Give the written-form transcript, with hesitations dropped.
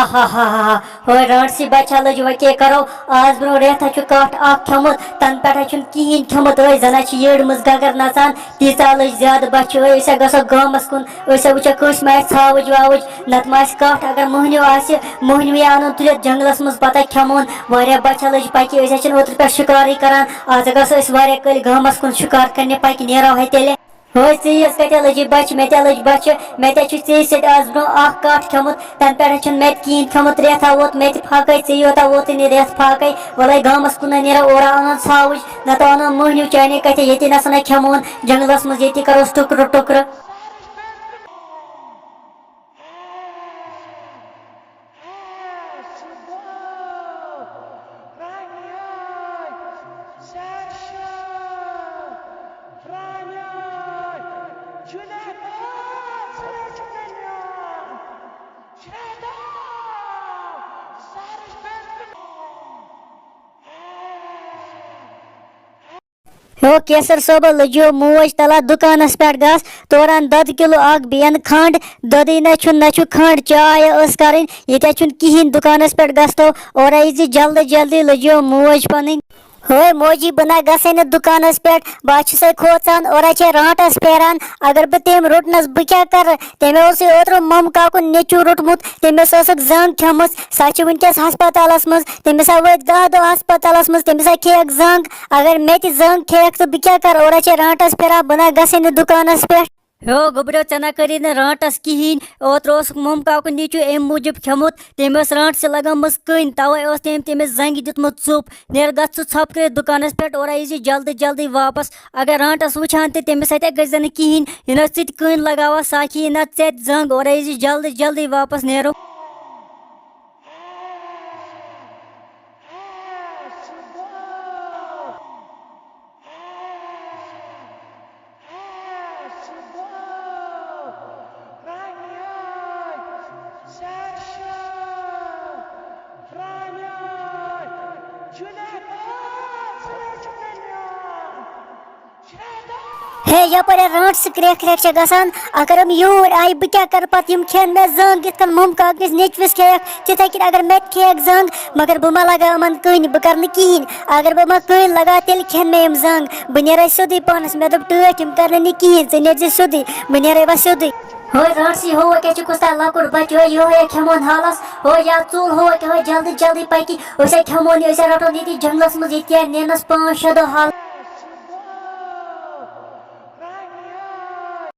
हा हा हा हो रानसी बचा लज वे के करो आज ब्रो रेत कट खमुत तन पे कहें खमुत जना येड़ मज गगर नचान तीचा लज ज्यादा बच गो गमस कुन वो कस छावज वावज नत कट अगर मोहनियो मोहनवी अन तुल जंगलस मज पता खमोन वारिया बचा लज पकि ओत्र पे शिकार करान आज गस कल गमस कुन शिकार करने पकि नेरो है तेले हो चीज कत लजी बच मे लज बच मे ची सत आज ब्रो कट खमुत तन पे मे कहें खमुत रेथा वोत मे फाक ची योता वोत रेत फाक वल गमस कुन नेरा ओरा अन छावज नत अन मोहनियो चाने कत ये नसन खमोन जंगलस मज ये करोस टुकर टुकर हो केसर सोब लजो मोज तला दुकानस पे गस तोरान दद किलो बेन खंड दद न खंड चाय कर ये कहें दुकानस पे गस्तो और जल्दी जल्दी लजो मोज पन हो मोजी बना गसन दुकानस पे बह खोचान और राटस फेरान अगर बह तम रुटनस बह क्या कर तमें ओत्र मम काकुन नेचू रुटमुत तमिस जंग खम सा वनकस हस्पतालस मज तमिस वत 10 दह हस्पतालस मज तमिस खेक जंग अगर मे जंग खेक तो बह क्या कर और राटस फेरान बना गसन दुकानस पे हो गोबरो चना करी न राटस कहें ओत्र मम काकुन नीचू अम मूजूब खमुत तमिस राट से लगाम कन तवे तमिस जंग दितमुत चुप नेर गु छप कर दुकानस पे और जल्दी जल्दी वापस अगर राटस वुचान तो तमिस गजन कहें यह कन लगावा साखी न जंग और जल्दी जल्दी वापस नेरो हे यपर राट क्रेक क्रेक गसान अगर हम यूर आई बह क्या कर पत खेन मे जंग इत मम काकस नेचवस खेक तिथे कि अगर मे खेक जंग मगर बह मा लगा अमन कन बह कर कहें अगर बह मा कन लगा तेल खेन मे जंग बह नेर सोदी पानस मे दोप टट कर कहें ऐ नेर सोदी बह नेर सोदी हो राटसी हो क्या कुछ लकुट बच हो खमोन हालस हो या चूल हो जल्दी जल्दी पकि खमोन रटोन ये जंगलस मज ये नेनस 5-6 दह हाल